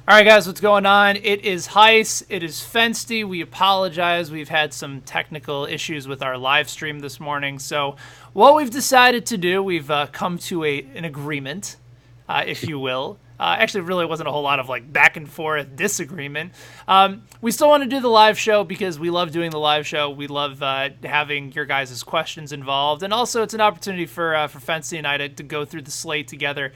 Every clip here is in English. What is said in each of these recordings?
All right, guys, what's going on? It is Heis. It is Fensty. We apologize. We've had some technical issues with our live stream this morning. So what we've decided to do, we've come to an agreement, if you will. Actually, really wasn't a whole lot of back and forth disagreement. We still want to do the live show because we love doing the live show. We love having your guys' questions involved. And also it's an opportunity for Fensty and I to go through the slate together,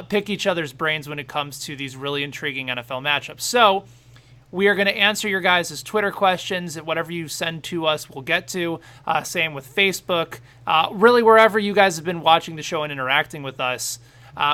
pick each other's brains when it comes to these really intriguing NFL matchups. So we are going to answer your guys' Twitter questions. Whatever you send to us, we'll get to. Same with Facebook. Really, wherever you guys have been watching the show and interacting with us,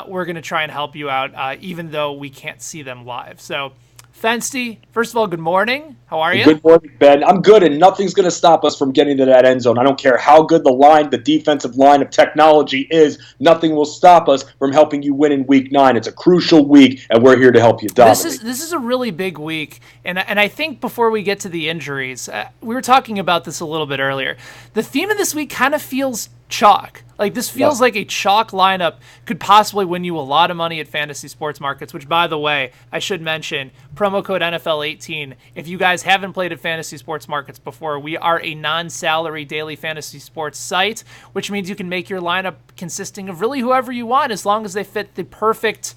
we're going to try and help you out, even though we can't see them live. So, Fensty, first of all, good morning. How are you? Good morning, Ben. I'm good, and nothing's going to stop us from getting to that end zone. I don't care how good the defensive line of technology is. Nothing will stop us from helping you win in Week 9. It's a crucial week, and we're here to help you dominate. This is a really big week, and I think before we get to the injuries, we were talking about this a little bit earlier. The theme of this week kind of feels chalk. This feels like a chalk lineup could possibly win you a lot of money at fantasy sports markets, which, by the way, I should mention, promo code NFL18. If you guys haven't played at fantasy sports markets before, we are a non-salary daily fantasy sports site, which means you can make your lineup consisting of really whoever you want as long as they fit the perfect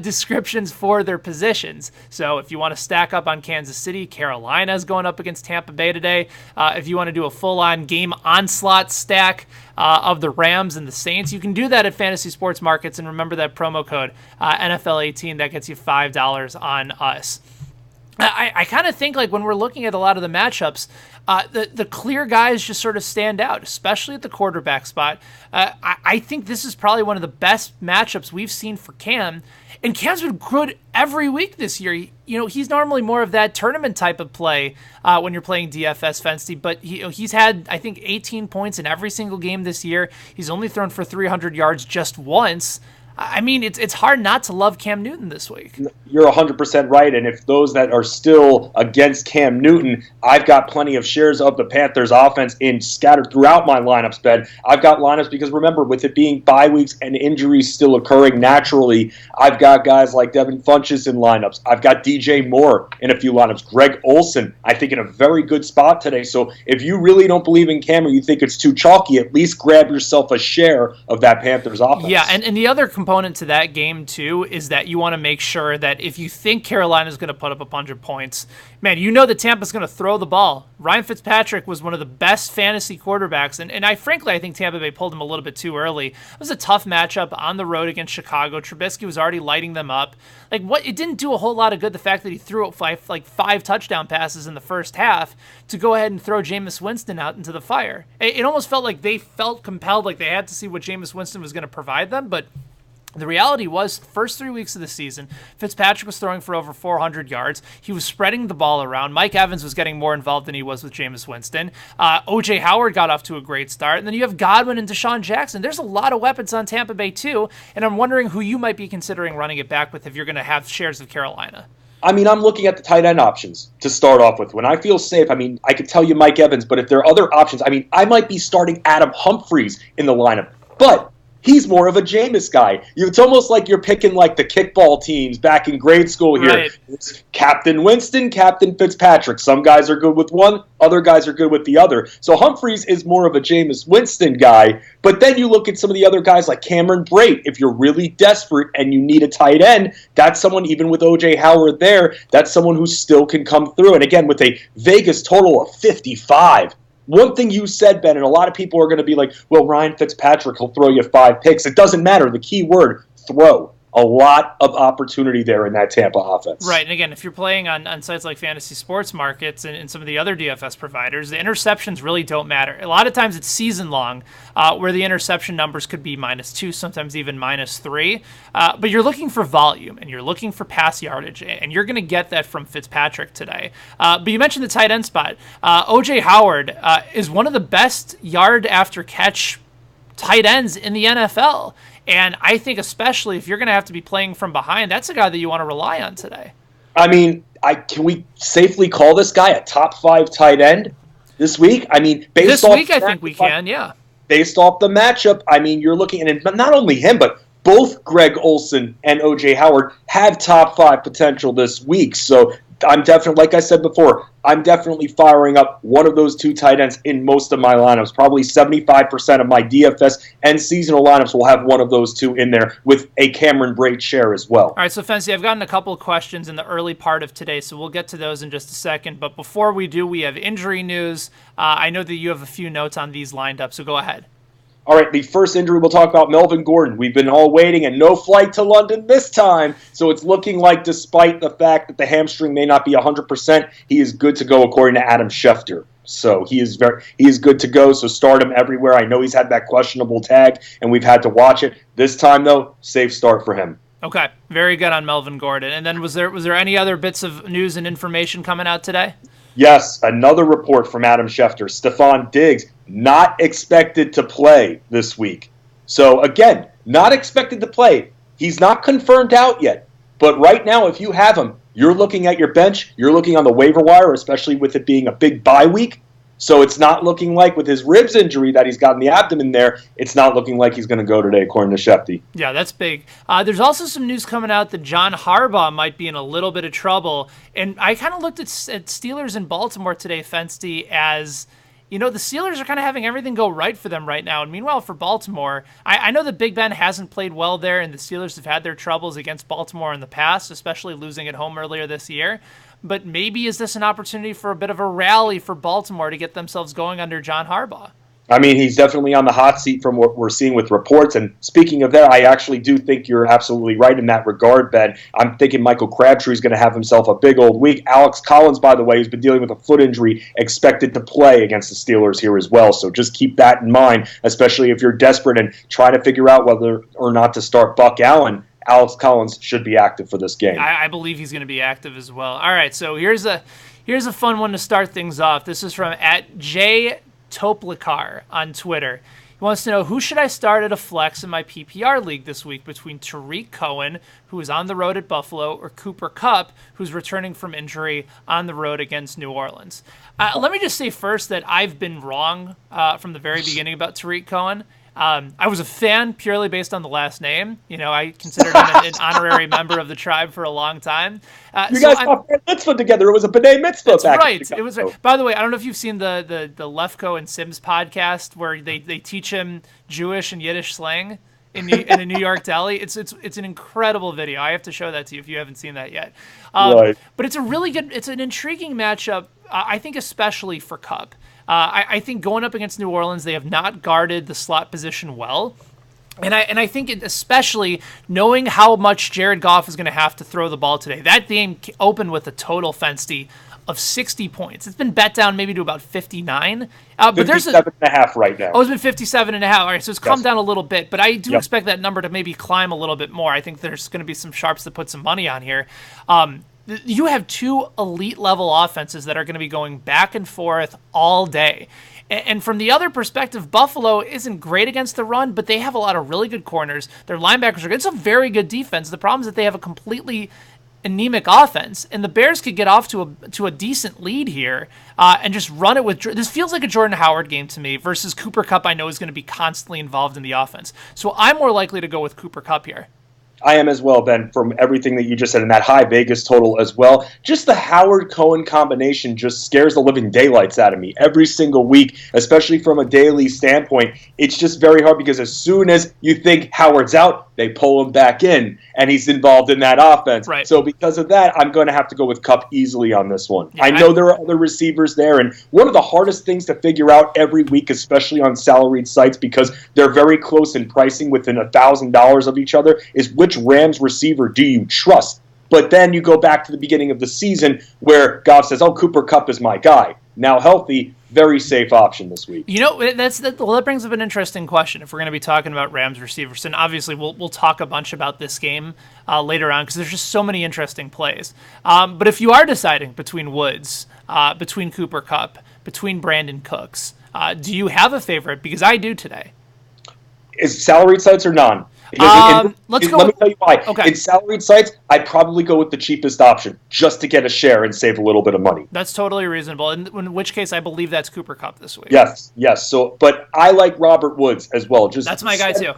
descriptions for their positions. So if you want to stack up on Kansas City, Carolina's going up against Tampa Bay today. If you want to do a full-on game onslaught stack of the Rams and the Saints, you can do that at Fantasy Sports Markets. And remember that promo code NFL18, that gets you $5 on us. I kind of think when we're looking at a lot of the matchups, the clear guys just sort of stand out, especially at the quarterback spot. I think this is probably one of the best matchups we've seen for Cam. And Cam's been good every week this year. He's normally more of that tournament type of play when you're playing DFS Fensty, but he's had, I think, 18 points in every single game this year. He's only thrown for 300 yards just once. I mean, it's hard not to love Cam Newton this week. You're 100% right, and if those that are still against Cam Newton, I've got plenty of shares of the Panthers offense scattered throughout my lineups, Ben. I've got lineups because, remember, with it being bye weeks and injuries still occurring naturally, I've got guys like Devin Funchess in lineups. I've got DJ Moore in a few lineups. Greg Olsen, I think, in a very good spot today. So if you really don't believe in Cam or you think it's too chalky, at least grab yourself a share of that Panthers offense. Yeah, and the other component to that game too is that you want to make sure that if you think Carolina's going to put up a bunch of points, man, that Tampa's going to throw the ball. Ryan Fitzpatrick was one of the best fantasy quarterbacks, and I think Tampa Bay pulled him a little bit too early. It was a tough matchup on the road against Chicago. Trubisky was already lighting them up. It didn't do a whole lot of good, the fact that he threw out five touchdown passes in the first half to go ahead and throw Jameis Winston out into the fire. It almost felt like they felt compelled, like they had to see what Jameis Winston was going to provide them, but the reality was, the first 3 weeks of the season, Fitzpatrick was throwing for over 400 yards. He was spreading the ball around. Mike Evans was getting more involved than he was with Jameis Winston. O.J. Howard got off to a great start. And then you have Godwin and Deshaun Jackson. There's a lot of weapons on Tampa Bay, too. And I'm wondering who you might be considering running it back with if you're going to have shares of Carolina. I mean, I'm looking at the tight end options to start off with. When I feel safe, I could tell you Mike Evans, but if there are other options, I might be starting Adam Humphries in the lineup. But he's more of a Jameis guy. It's almost like you're picking the kickball teams back in grade school here. Right. It's Captain Winston, Captain Fitzpatrick. Some guys are good with one, other guys are good with the other. So Humphries is more of a Jameis Winston guy. But then you look at some of the other guys like Cameron Brate. If you're really desperate and you need a tight end, that's someone, even with O.J. Howard there, that's someone who still can come through. And again, with a Vegas total of 55. One thing you said, Ben, and a lot of people are going to be like, well, Ryan Fitzpatrick, he'll throw you 5 picks. It doesn't matter. The key word, throw. A lot of opportunity there in that Tampa offense. Right, and again, if you're playing on sites like Fantasy Sports Markets and some of the other DFS providers, the interceptions really don't matter. A lot of times it's season long, where the interception numbers could be -2, sometimes even -3. But you're looking for volume, and you're looking for pass yardage, and you're going to get that from Fitzpatrick today. But you mentioned the tight end spot. O.J. Howard is one of the best yard after catch tight ends in the NFL. And I think especially if you're going to have to be playing from behind, that's a guy that you want to rely on today. I mean, can we safely call this guy a top 5 tight end this week? I mean, I think we can, yeah. Based off the matchup, you're looking at, but not only him, but both Greg Olsen and O.J. Howard have top 5 potential this week. So I'm definitely, like I said before, I'm definitely firing up one of those 2 tight ends in most of my lineups. Probably 75% of my DFS and seasonal lineups will have one of those 2 in there with a Cameron Brate share as well. All right, so Fency, I've gotten a couple of questions in the early part of today, so we'll get to those in just a second. But before we do, we have injury news. I know that you have a few notes on these lined up, so go ahead. All right, the first injury we'll talk about, Melvin Gordon. We've been all waiting and no flight to London this time. So it's looking like despite the fact that the hamstring may not be 100%, he is good to go according to Adam Schefter. So he is good to go, so start him everywhere. I know he's had that questionable tag, and we've had to watch it. This time, though, safe start for him. Okay, very good on Melvin Gordon. And then was there any other bits of news and information coming out today? Yes, another report from Adam Schefter. Stephon Diggs not expected to play this week. So, again, not expected to play. He's not confirmed out yet. But right now, if you have him, you're looking at your bench. You're looking on the waiver wire, especially with it being a big bye week. So it's not looking like with his ribs injury that he's got in the abdomen there, it's not looking like he's going to go today, according to Shefty. Yeah, that's big. There's also some news coming out that John Harbaugh might be in a little bit of trouble. And I kind of looked at Steelers in Baltimore today, Fensty, as, you know, the Steelers are kind of having everything go right for them right now. And meanwhile, for Baltimore, I know that Big Ben hasn't played well there, and the Steelers have had their troubles against Baltimore in the past, especially losing at home earlier this year. But maybe is this an opportunity for a bit of a rally for Baltimore to get themselves going under John Harbaugh? I mean, he's definitely on the hot seat from what we're seeing with reports. And speaking of that, I actually do think you're absolutely right in that regard, Ben. I'm thinking Michael Crabtree's going to have himself a big old week. Alex Collins, by the way, who's been dealing with a foot injury, expected to play against the Steelers here as well. So just keep that in mind, especially if you're desperate and trying to figure out whether or not to start Buck Allen. Alex Collins should be active for this game. I believe he's going to be active as well. All right, so here's a fun one to start things off. This is from @JToplikar on Twitter. He wants to know, who should I start at a flex in my PPR league this week between Tariq Cohen, who is on the road at Buffalo, or Cooper Kupp, who's returning from injury on the road against New Orleans? Let me just say first that I've been wrong from the very beginning about Tariq Cohen. I was a fan purely based on the last name. You know, I considered him an honorary member of the tribe for a long time. You guys got Bar Mitzvah together. It was a B'nai Mitzvah. That's right. It was right. By the way, I don't know if you've seen the Lefko and Sims podcast where they teach him Jewish and Yiddish slang in a New York deli. It's an incredible video. I have to show that to you if you haven't seen that yet. Right. But it's an intriguing matchup, I think, especially for Kupp. I think going up against New Orleans, they have not guarded the slot position well. And I think especially knowing how much Jared Goff is going to have to throw the ball today. That game opened with a total, Fensty, of 60 points. It's been bet down maybe to about 59. But there's 57.5 right now. Oh, it's been 57.5. All right, so it's come down a little bit. But I do expect that number to maybe climb a little bit more. I think there's going to be some sharps that put some money on here. You have two elite-level offenses that are going to be going back and forth all day. And from the other perspective, Buffalo isn't great against the run, but they have a lot of really good corners. Their linebackers are good. It's a very good defense. The problem is that they have a completely anemic offense, and the Bears could get off to a decent lead here and just run it with. This feels like a Jordan Howard game to me versus Cooper Kupp. I know is going to be constantly involved in the offense, so I'm more likely to go with Cooper Kupp here. I am as well, Ben, from everything that you just said, and that high Vegas total as well. Just the Howard-Cohen combination just scares the living daylights out of me every single week, especially from a daily standpoint. It's just very hard because as soon as you think Howard's out, they pull him back in, and he's involved in that offense. Right. So because of that, I'm going to have to go with Kupp easily on this one. Yeah, I know there are other receivers there, and one of the hardest things to figure out every week, especially on salaried sites, because they're very close in pricing within $1,000 of each other, is which Rams receiver do you trust? But then you go back to the beginning of the season where Goff says, Cooper Kupp is my guy. Now healthy, very safe option this week. You know, that brings up an interesting question if we're going to be talking about Rams receivers. And obviously we'll talk a bunch about this game later on because there's just so many interesting plays. But if you are deciding between Woods, between Cooper Kupp, between Brandon Cooks, do you have a favorite? Because I do today. Is salaried sites or non? Let's go. Let me tell you why. Okay. In salaried sites, I'd probably go with the cheapest option just to get a share and save a little bit of money. That's totally reasonable. In which case, I believe that's Cooper Kupp this week. Yes. So, but I like Robert Woods as well. That's my guy too.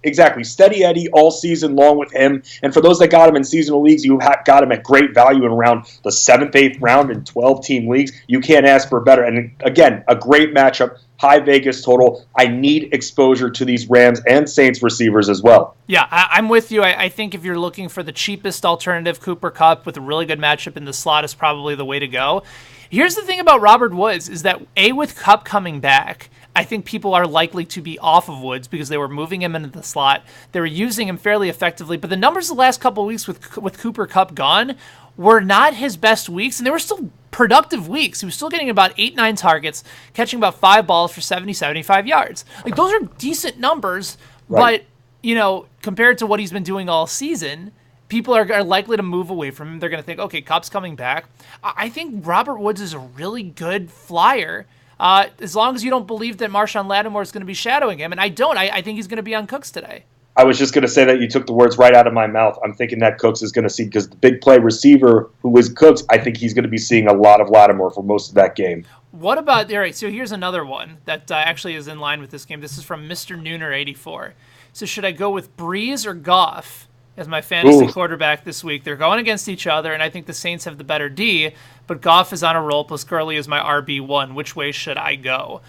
Exactly. Steady Eddie all season long with him. And for those that got him in seasonal leagues, you got him at great value in around the 7th, 8th round in 12-team leagues. You can't ask for better. And again, a great matchup, high Vegas total. I need exposure to these Rams and Saints receivers as well. Yeah, I'm with you. I think if you're looking for the cheapest alternative, Cooper Kupp with a really good matchup in the slot is probably the way to go. Here's the thing about Robert Woods is that, with Kupp coming back, I think people are likely to be off of Woods because they were moving him into the slot. They were using him fairly effectively, but the numbers the last couple of weeks with Cooper Kupp gone were not his best weeks, and they were still productive weeks. He was still getting about 8-9 targets, catching about 5 balls for 70-75 yards. Like, those are decent numbers, right. But, compared to what he's been doing all season, people are likely to move away from him. They're going to think, okay, Kupp's coming back. I think Robert Woods is a really good flyer, as long as you don't believe that Marshawn Lattimore is going to be shadowing him. And I don't. I think he's going to be on Cooks today. I was just going to say that you took the words right out of my mouth. I'm thinking that Cooks is going to see, because the big play receiver who is Cooks, I think he's going to be seeing a lot of Lattimore for most of that game. What about, all right, so here's another one that actually is in line with this game. This is from Mr. Nooner84. So should I go with Breeze or Goff as my fantasy quarterback this week? They're going against each other, and I think the Saints have the better D, but Goff is on a roll, plus Gurley is my RB1. Which way should I go?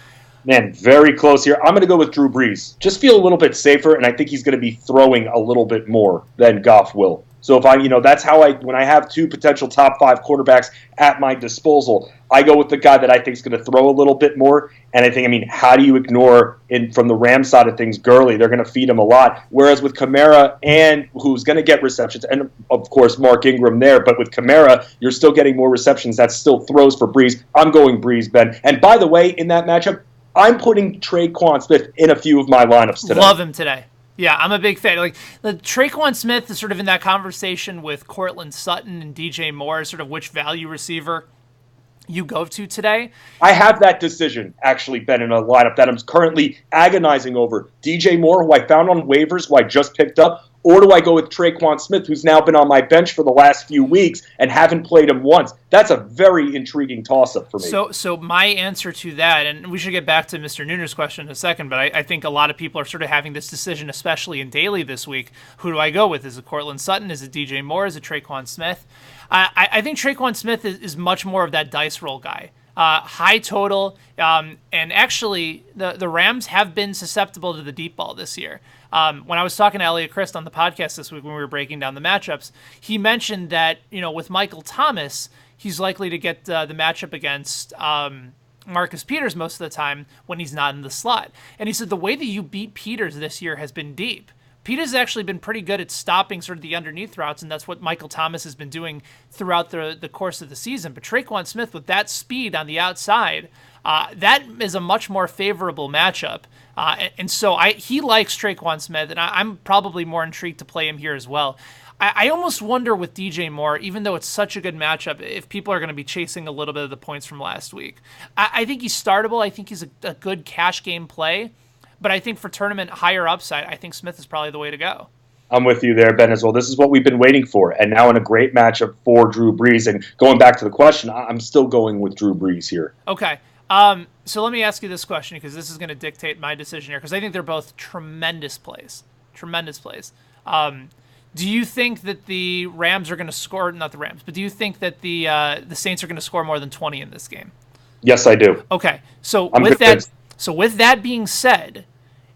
Man, very close here. I'm going to go with Drew Brees. Just feel a little bit safer, and I think he's going to be throwing a little bit more than Goff will. So if that's how when I have 2 potential top 5 quarterbacks at my disposal, I go with the guy that I think is going to throw a little bit more. And I think, how do you ignore, from the Rams side of things, Gurley? They're going to feed him a lot. Whereas with Kamara, and who's going to get receptions, and of course Mark Ingram there, but with Kamara, you're still getting more receptions. That still throws for Brees. I'm going Brees, Ben. And by the way, in that matchup, I'm putting Traquan Smith in a few of my lineups today. Love him today. Yeah, I'm a big fan. Like, the Traquan Smith is sort of in that conversation with Courtland Sutton and DJ Moore, sort of which value receiver you go to today. I have that decision, actually, Ben, in a lineup that I'm currently agonizing over. DJ Moore, who I found on waivers, who I just picked up, or do I go with Traquan Smith, who's now been on my bench for the last few weeks and haven't played him once? That's a very intriguing toss-up for me. So my answer to that, and we should get back to Mr. Nooner's question in a second, but I think a lot of people are sort of having this decision, especially in daily this week. Who do I go with? Is it Courtland Sutton? Is it DJ Moore? Is it Traquan Smith? I think Traquan Smith is much more of that dice roll guy. High total, and actually the Rams have been susceptible to the deep ball this year. When I was talking to Elliot Christ on the podcast this week when we were breaking down the matchups, he mentioned that, with Michael Thomas, he's likely to get the matchup against Marcus Peters most of the time when he's not in the slot. And he said the way that you beat Peters this year has been deep. Peters has actually been pretty good at stopping sort of the underneath routes, and that's what Michael Thomas has been doing throughout the course of the season. But Traquan Smith, with that speed on the outside, that is a much more favorable matchup. And so he likes Traquan Smith, and I'm probably more intrigued to play him here as well. I almost wonder with DJ Moore, even though it's such a good matchup, if people are going to be chasing a little bit of the points from last week. I think he's startable. I think he's a good cash game play. But I think for tournament higher upside, I think Smith is probably the way to go. I'm with you there, Ben, as well. This is what we've been waiting for. And now in a great matchup for Drew Brees. And going back to the question, I'm still going with Drew Brees here. Okay. So let me ask you this question, because this is going to dictate my decision here, because I think they're both tremendous plays. Tremendous plays. Do you think that the Rams are going to score, not the Rams, but do you think that the Saints are going to score more than 20 in this game? Yes, I do. Okay. So with that being said,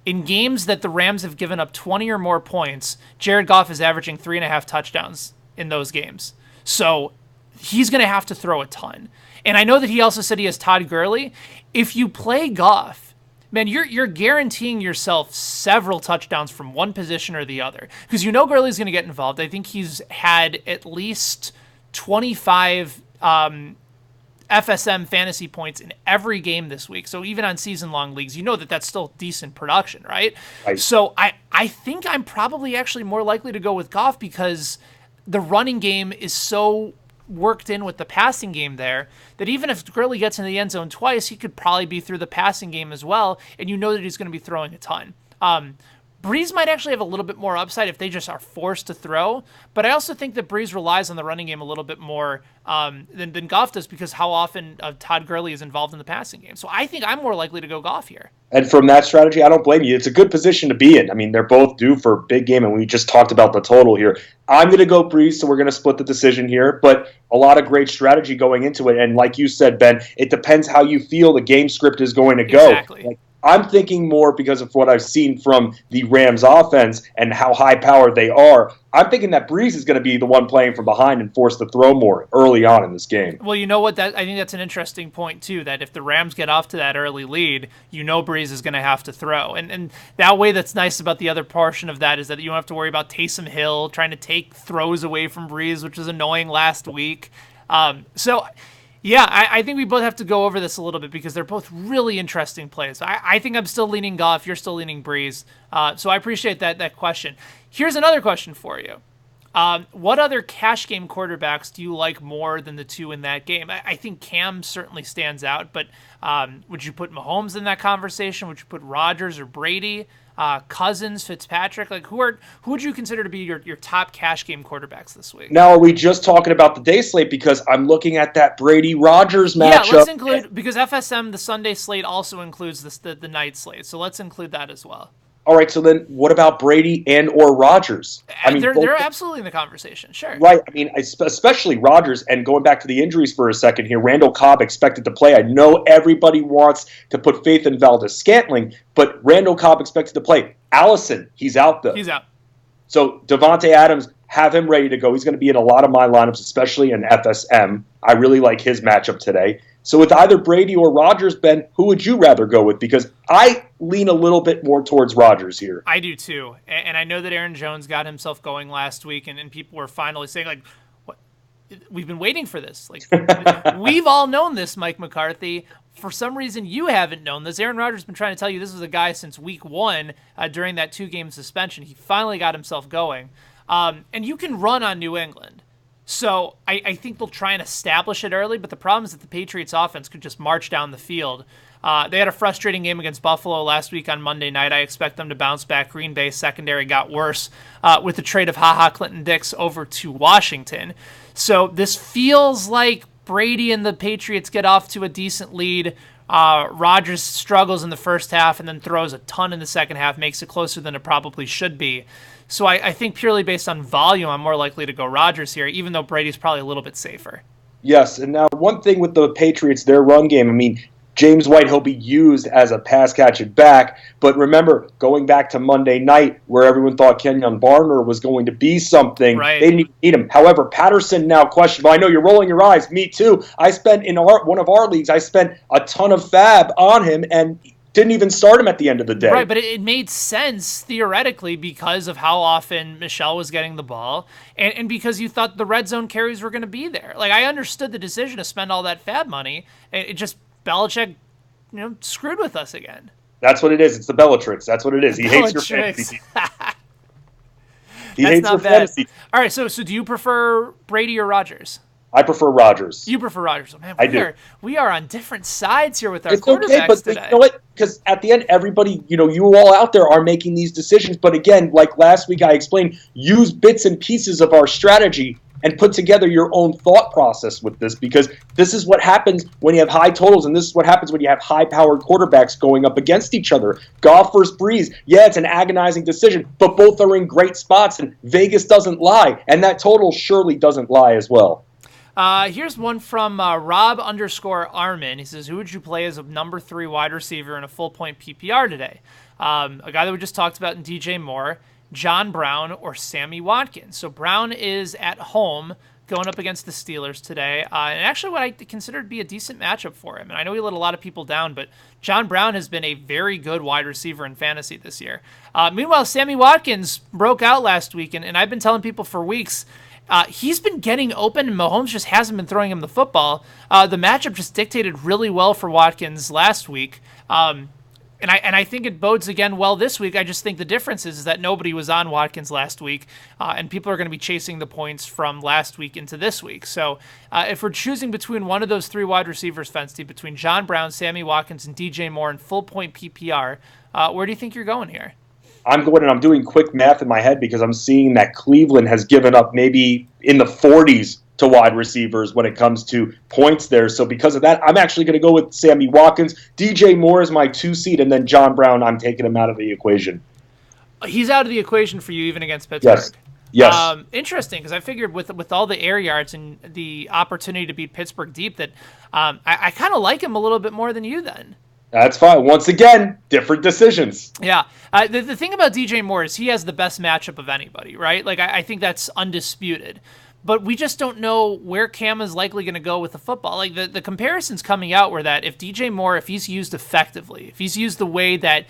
in games that the Rams have given up 20 or more points, Jared Goff is averaging 3.5 touchdowns in those games. So he's going to have to throw a ton. And I know that he also said he has Todd Gurley. If you play Goff, man, you're guaranteeing yourself several touchdowns from one position or the other, because Gurley's going to get involved. I think he's had at least 25 FSM fantasy points in every game this week. So even on season-long leagues, that's still decent production, right? So I think I'm probably actually more likely to go with Goff, because the running game is so worked in with the passing game there that even if Gurley gets in the end zone twice, he could probably be through the passing game as well, and that he's going to be throwing a ton. Breeze might actually have a little bit more upside if they just are forced to throw, but I also think that Breeze relies on the running game a little bit more than Goff does because how often Todd Gurley is involved in the passing game. So I think I'm more likely to go Goff here. And from that strategy, I don't blame you. It's a good position to be in. I mean, they're both due for a big game, and we just talked about the total here. I'm going to go Breeze, so we're going to split the decision here, but a lot of great strategy going into it. And like you said, Ben, it depends how you feel the game script is going to go. Exactly. I'm thinking more because of what I've seen from the Rams offense and how high-powered they are. I'm thinking that Breeze is going to be the one playing from behind and forced to throw more early on in this game. Well, you know what? I think that's an interesting point, too, that if the Rams get off to that early lead, Breeze is going to have to throw. And that way that's nice about the other portion of that is that you don't have to worry about Taysom Hill trying to take throws away from Breeze, which was annoying last week. Yeah, I think we both have to go over this a little bit because they're both really interesting plays. I think I'm still leaning Goff. You're still leaning Breeze. So I appreciate that question. Here's another question for you. What other cash game quarterbacks do you like more than the two in that game? I think Cam certainly stands out, but would you put Mahomes in that conversation? Would you put Rodgers or Brady? Cousins, Fitzpatrick, like who would you consider to be your top cash game quarterbacks this week? Now, are we just talking about the day slate? Because I'm looking at that Brady-Rodgers matchup. Yeah, let's include, because FSM, the Sunday slate also includes the night slate, so let's include that as well. All right, so then what about Brady and or Rodgers? I mean, they're absolutely in the conversation, sure. Right, I mean, especially Rodgers, and going back to the injuries for a second here, Randall Cobb expected to play. I know everybody wants to put faith in Valdez-Scantling, but Randall Cobb expected to play. Allison, he's out though. He's out. So Davante Adams, have him ready to go. He's going to be in a lot of my lineups, especially in FSM. I really like his matchup today. So with either Brady or Rodgers, Ben, who would you rather go with? Because I lean a little bit more towards Rodgers here. I do too. And I know that Aaron Jones got himself going last week, and people were finally saying, like, what? We've been waiting for this. Like, we've all known this, Mike McCarthy. For some reason, you haven't known this. Aaron Rodgers has been trying to tell you this was a guy since week 1 during that 2-game suspension. He finally got himself going. And you can run on New England. So I think they'll try and establish it early, but the problem is that the Patriots offense could just march down the field. They had a frustrating game against Buffalo last week on Monday night. I expect them to bounce back. Green Bay secondary got worse with the trade of HaHa Clinton-Dix over to Washington. So this feels like Brady and the Patriots get off to a decent lead. Rodgers struggles in the first half and then throws a ton in the second half, makes it closer than it probably should be. So I think purely based on volume, I'm more likely to go Rodgers here, even though Brady's probably a little bit safer. Yes, and now one thing with the Patriots, their run game, I mean, James White, he'll be used as a pass-catching back, but remember, going back to Monday night where everyone thought Kenyon Barner was going to be something, right. They didn't need him. However, Patterson now questionable. I know you're rolling your eyes, me too. I spent, in one of our leagues, I spent a ton of fab on him, and didn't even start him at the end of the day. Right, but it made sense theoretically because of how often Michelle was getting the ball and because you thought the red zone carries were going to be there. Like, I understood the decision to spend all that fab money. It just, Belichick, screwed with us again. That's what it is. It's the Bellatrix. That's what it is. He hates your fantasy. He hates your fantasy. All right, so do you prefer Brady or Rodgers? I prefer Rodgers. You prefer Rodgers. Oh, man, we are on different sides here with our quarterbacks today. You know what? Because at the end, everybody, you all out there are making these decisions. But again, like last week I explained, use bits and pieces of our strategy and put together your own thought process with this, because this is what happens when you have high totals, and this is what happens when you have high-powered quarterbacks going up against each other. Goff versus Breeze, yeah, it's an agonizing decision, but both are in great spots, and Vegas doesn't lie, and that total surely doesn't lie as well. Here's one from Rob_Armin. He says, who would you play as a number 3 wide receiver in a full-point PPR today? A guy that we just talked about in DJ Moore, John Brown, or Sammy Watkins. So Brown is at home going up against the Steelers today. And actually what I consider to be a decent matchup for him. And I know he let a lot of people down, but John Brown has been a very good wide receiver in fantasy this year. Meanwhile, Sammy Watkins broke out last week, and I've been telling people for weeks, he's been getting open, and Mahomes just hasn't been throwing him the football. The matchup just dictated really well for Watkins last week. And I think it bodes again well this week. I just think the difference is that nobody was on Watkins last week, and people are going to be chasing the points from last week into this week. So if we're choosing between one of those 3 wide receivers, Fensty, between John Brown, Sammy Watkins, and DJ Moore in full-point PPR, where do you think you're going here? I'm going and I'm doing quick math in my head because I'm seeing that Cleveland has given up maybe in the 40s to wide receivers when it comes to points there. So because of that, I'm actually going to go with Sammy Watkins. DJ Moore is my 2 seed, and then John Brown, I'm taking him out of the equation. He's out of the equation for you even against Pittsburgh. Yes. Interesting, because I figured with all the air yards and the opportunity to beat Pittsburgh deep that I kind of like him a little bit more than you then. That's fine. Once again, different decisions. Yeah. The thing about DJ Moore is he has the best matchup of anybody, right? Like, I think that's undisputed. But we just don't know where Cam is likely going to go with the football. Like, the comparisons coming out were that if DJ Moore, if he's used effectively, if he's used the way that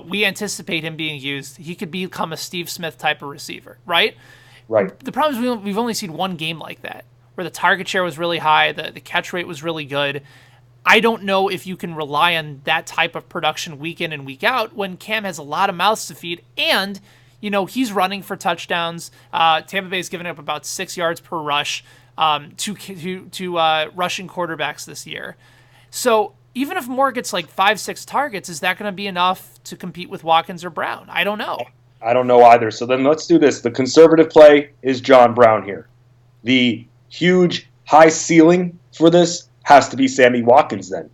we anticipate him being used, he could become a Steve Smith type of receiver, right? Right. The problem is we've only seen one game like that, where the target share was really high, the catch rate was really good. I don't know if you can rely on that type of production week in and week out when Cam has a lot of mouths to feed and he's running for touchdowns. Tampa Bay is giving up about 6 yards per rush to rushing quarterbacks this year. So even if Moore gets like 5-6 targets, is that going to be enough to compete with Watkins or Brown? I don't know. I don't know either. So then let's do this. The conservative play is John Brown here. The huge high ceiling for this has to be Sammy Watkins then,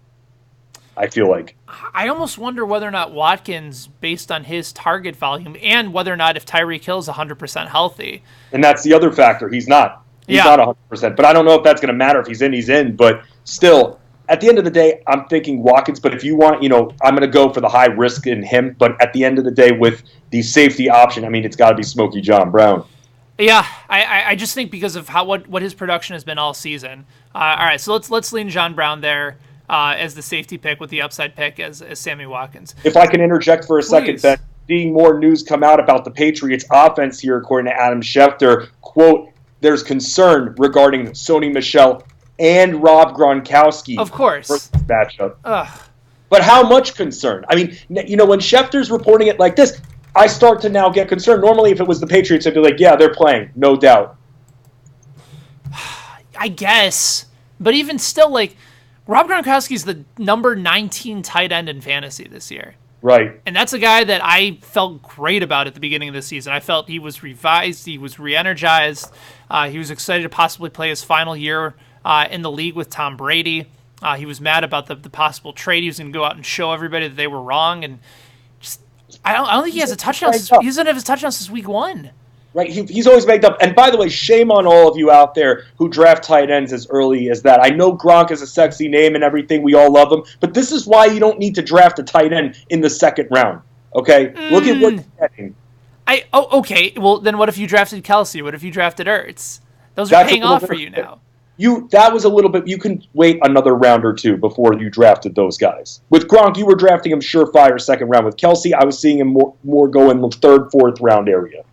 I feel like. I almost wonder whether or not Watkins, based on his target volume, and whether or not if Tyreek Hill is 100% healthy. And that's the other factor. He's not. He's not 100%. But I don't know if that's going to matter. If he's in, he's in. But still, at the end of the day, I'm thinking Watkins. But if you want, I'm going to go for the high risk in him. But at the end of the day, with the safety option, I mean, it's got to be Smokey John Brown. Yeah, I just think because of what his production has been all season. All right, so let's lean John Brown there as the safety pick with the upside pick as Sammy Watkins. If I can interject for a second, Ben, seeing more news come out about the Patriots offense here, according to Adam Schefter, quote, there's concern regarding Sony Michel and Rob Gronkowski. Of course. For this matchup. Ugh. But how much concern? I mean, when Schefter's reporting it like this, I start to now get concerned. Normally, if it was the Patriots, I'd be like, yeah, they're playing, no doubt. I guess. But even still, like, Rob Gronkowski's the number 19 tight end in fantasy this year. Right. And that's a guy that I felt great about at the beginning of the season. I felt he was revised, he was re-energized, he was excited to possibly play his final year in the league with Tom Brady. He was mad about the possible trade. He was going to go out and show everybody that they were wrong. And just, I don't think he has a touchdown. He doesn't have his touchdown since week 1. Right, he's always made up. And by the way, shame on all of you out there who draft tight ends as early as that. I know Gronk is a sexy name and everything. We all love him. But this is why you don't need to draft a tight end in the second round. Okay? Look at what you're getting. Okay. Well, then what if you drafted Kelsey? What if you drafted Ertz? Those are paying off for you now. That was a little bit. You can wait another round or two before you drafted those guys. With Gronk, you were drafting him surefire second round. With Kelsey, I was seeing him more go in the third, fourth round area.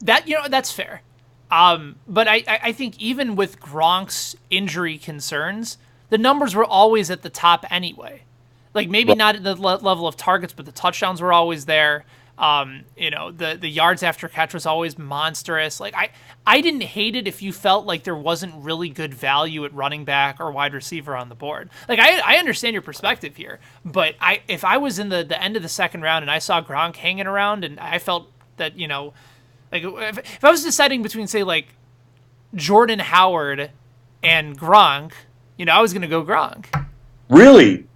That's fair. But I think even with Gronk's injury concerns, the numbers were always at the top anyway. Like maybe not at the level of targets, but the touchdowns were always there. The yards after catch was always monstrous. Like I didn't hate it if you felt like there wasn't really good value at running back or wide receiver on the board. Like I understand your perspective here, but if I was in the end of the second round and I saw Gronk hanging around and I felt that, like if I was deciding between, say, like Jordan Howard and Gronk, I was going to go Gronk. Really?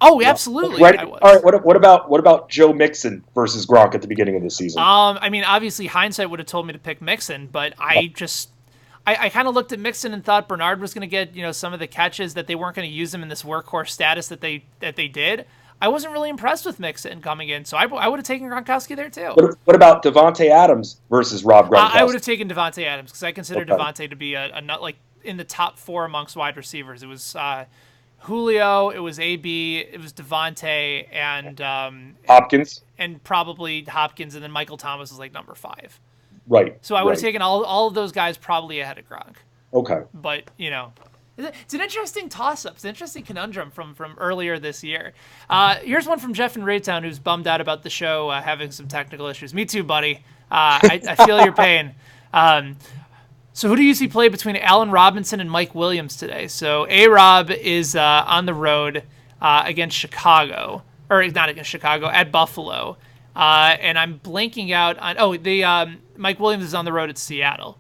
Oh, absolutely. Right. I was. All right. What about Joe Mixon versus Gronk at the beginning of the season? I mean, obviously hindsight would have told me to pick Mixon, but I kind of looked at Mixon and thought Bernard was going to get some of the catches, that they weren't going to use him in this workhorse status that they did. I wasn't really impressed with Mixon coming in, so I would have taken Gronkowski there too. What about Davante Adams versus Rob Gronkowski? I would have taken Davante Adams because I consider Davante to be a not like in the top 4 amongst wide receivers. It was Julio, it was AB, it was Davante, and Hopkins, and probably Hopkins, and then Michael Thomas is like number 5. Right. So I would have taken all of those guys probably ahead of Gronk. Okay. But it's an interesting toss-up. It's an interesting conundrum from earlier this year. Here's one from Jeff in Raytown, who's bummed out about the show having some technical issues. Me too, buddy. I feel your pain. So who do you see play between Allen Robinson and Mike Williams today? So A-Rob is on the road against Chicago. Or not against Chicago, at Buffalo. and I'm blanking out on. The Mike Williams is on the road at Seattle.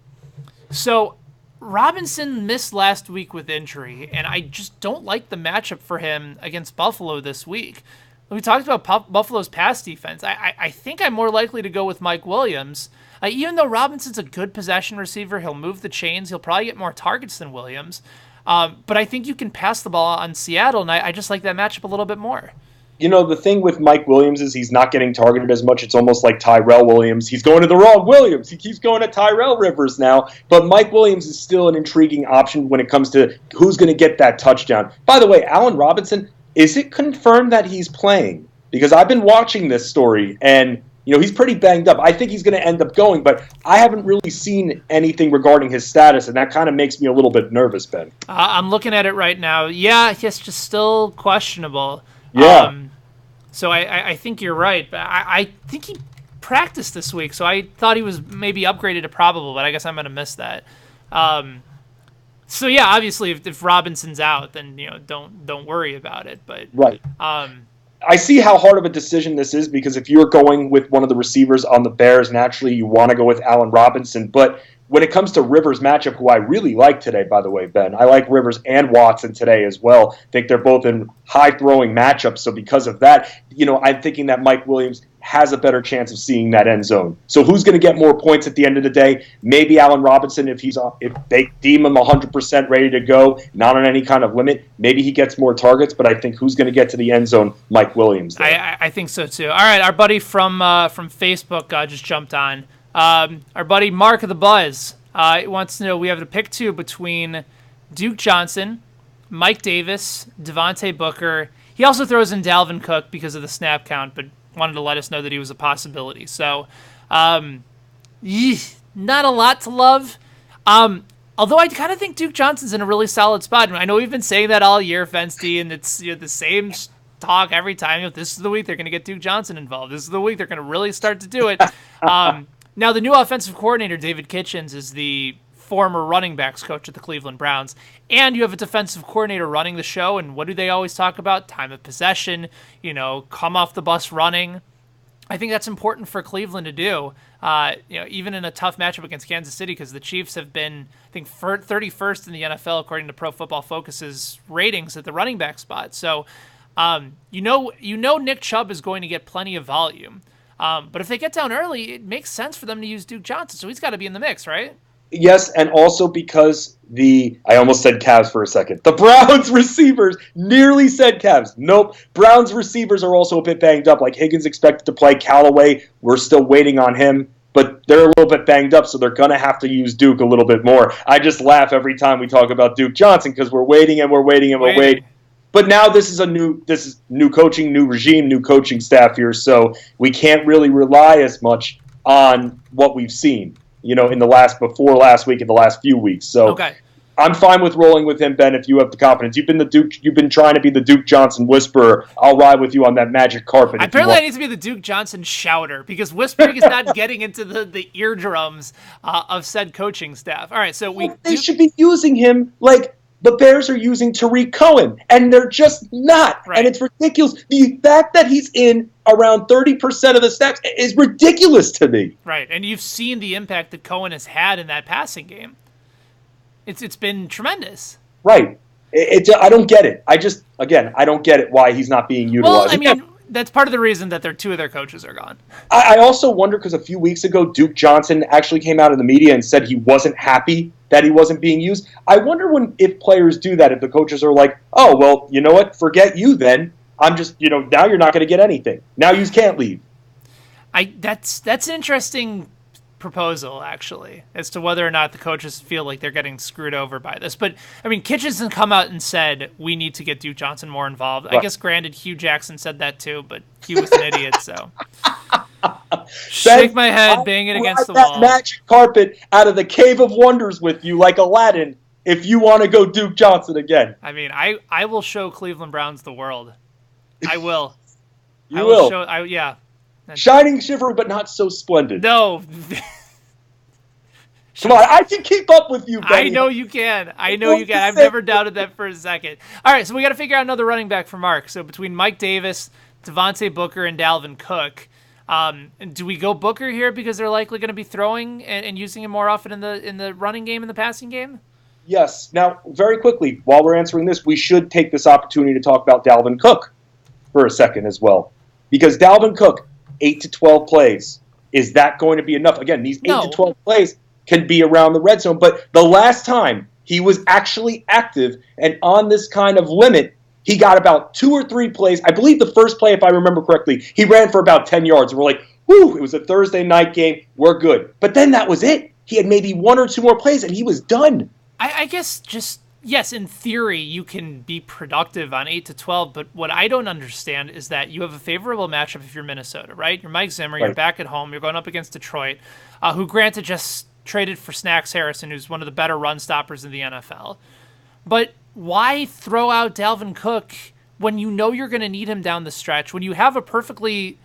So Robinson missed last week with injury, and I just don't like the matchup for him against Buffalo this week. We talked about Buffalo's pass defense. I think I'm more likely to go with Mike Williams. Even though Robinson's a good possession receiver, he'll move the chains. He'll probably get more targets than Williams. But I think you can pass the ball on Seattle, and I just like that matchup a little bit more. The thing with Mike Williams is he's not getting targeted as much. It's almost like Tyrell Williams. He's going to the wrong Williams. He keeps going to Tyrell Rivers now. But Mike Williams is still an intriguing option when it comes to who's going to get that touchdown. By the way, Allen Robinson, is it confirmed that he's playing? Because I've been watching this story, and he's pretty banged up. I think he's going to end up going, but I haven't really seen anything regarding his status, and that kind of makes me a little bit nervous, Ben. I'm looking at it right now. Yeah, it's just still questionable. Yeah. So I think you're right, but I think he practiced this week, so I thought he was maybe upgraded to probable, but I guess I'm going to miss that. So yeah, obviously if Robinson's out, then don't worry about it. But right. I see how hard of a decision this is, because if you're going with one of the receivers on the Bears, naturally you want to go with Allen Robinson. But when it comes to Rivers' matchup, who I really like today, by the way, Ben, I like Rivers and Watson today as well. I think they're both in high-throwing matchups, so because of that, I'm thinking that Mike Williams has a better chance of seeing that end zone. So who's going to get more points at the end of the day? Maybe Allen Robinson, if they deem him 100% ready to go, not on any kind of limit. Maybe he gets more targets, but I think who's going to get to the end zone? Mike Williams. I think so too. All right, our buddy from Facebook just jumped on. Our buddy Mark of the Buzz wants to know, we have to pick two between Duke Johnson, Mike Davis, Davante Booker. He also throws in Dalvin Cook because of the snap count, but wanted to let us know that he was a possibility. So, not a lot to love. Although I kind of think Duke Johnson's in a really solid spot. I know we've been saying that all year, Fensty, and it's the same talk every time. This is the week they're going to get Duke Johnson involved. This is the week they're going to really start to do it. Now, the new offensive coordinator, David Kitchens, is the former running backs coach at the Cleveland Browns. And you have a defensive coordinator running the show. And what do they always talk about? Time of possession, come off the bus running. I think that's important for Cleveland to do, even in a tough matchup against Kansas City, because the Chiefs have been, I think, 31st in the NFL, according to Pro Football Focus's ratings at the running back spot. So, Nick Chubb is going to get plenty of volume. But if they get down early, it makes sense for them to use Duke Johnson. So he's got to be in the mix, right? Yes, and also because I almost said Cavs for a second. The Browns receivers nearly said Cavs. Nope. Browns receivers are also a bit banged up. Like Higgins expected to play. Callaway, we're still waiting on him. But they're a little bit banged up, so they're going to have to use Duke a little bit more. I just laugh every time we talk about Duke Johnson because we're waiting and we're waiting and we're waiting. But now this is new coaching, new regime, new coaching staff here, so we can't really rely as much on what we've seen, in the last week, in the last few weeks. So okay. I'm fine with rolling with him, Ben, if you have the confidence. You've been trying to be the Duke Johnson whisperer. I'll ride with you on that magic carpet. Apparently I need to be the Duke Johnson shouter, because whispering is not getting into the eardrums of said coaching staff. All right, so they should be using him like the Bears are using Tariq Cohen, and they're just not. Right. And it's ridiculous. The fact that he's in around 30% of the snaps is ridiculous to me. Right, and you've seen the impact that Cohen has had in that passing game. It's been tremendous. Right. I don't get it. I don't get it why he's not being utilized. Well, that's part of the reason that two of their coaches are gone. I also wonder, because a few weeks ago, Duke Johnson actually came out in the media and said he wasn't happy that he wasn't being used. I wonder if players do that, if the coaches are like, oh, well, you know what? Forget you then. I'm just, now you're not going to get anything. Now you can't leave. That's an interesting proposal, actually, as to whether or not the coaches feel like they're getting screwed over by this. But, Kitchens has come out and said, we need to get Duke Johnson more involved. Right. I guess, granted, Hugh Jackson said that too, but he was an idiot, so. Shake my head, bang it against the wall. That magic carpet out of the Cave of Wonders with you like Aladdin if you want to go Duke Johnson again. I will show Cleveland Browns the world. I will. You will. Yeah. Shining, shivering, but not so splendid. No. Come on, I can keep up with you, Benny. I know you can. I've never doubted that for a second. All right, so we got to figure out another running back for Mark. So between Mike Davis, Davante Booker, and Dalvin Cook, Do we go Booker here because they're likely going to be throwing and using him more often in the running game and the passing game? Yes. Now, very quickly, while we're answering this, we should take this opportunity to talk about Dalvin Cook for a second as well. Because Dalvin Cook, 8 to 12 plays, is that going to be enough? Again, these 8 to 12 plays can be around the red zone, but the last time he was actually active and on this kind of limit, he got about 2 or 3 plays. I believe the first play, if I remember correctly, he ran for about 10 yards. And we're like, whew, it was a Thursday night game. We're good. But then that was it. He had maybe 1 or 2 more plays, and he was done. I guess just, yes, in theory, you can be productive on 8 to 12, but what I don't understand is that you have a favorable matchup if you're Minnesota, right? You're Mike Zimmer, you're back at home, you're going up against Detroit, who granted just traded for Snacks Harrison, who's one of the better run stoppers in the NFL. But why throw out Dalvin Cook when you know you're going to need him down the stretch, when you have a perfectly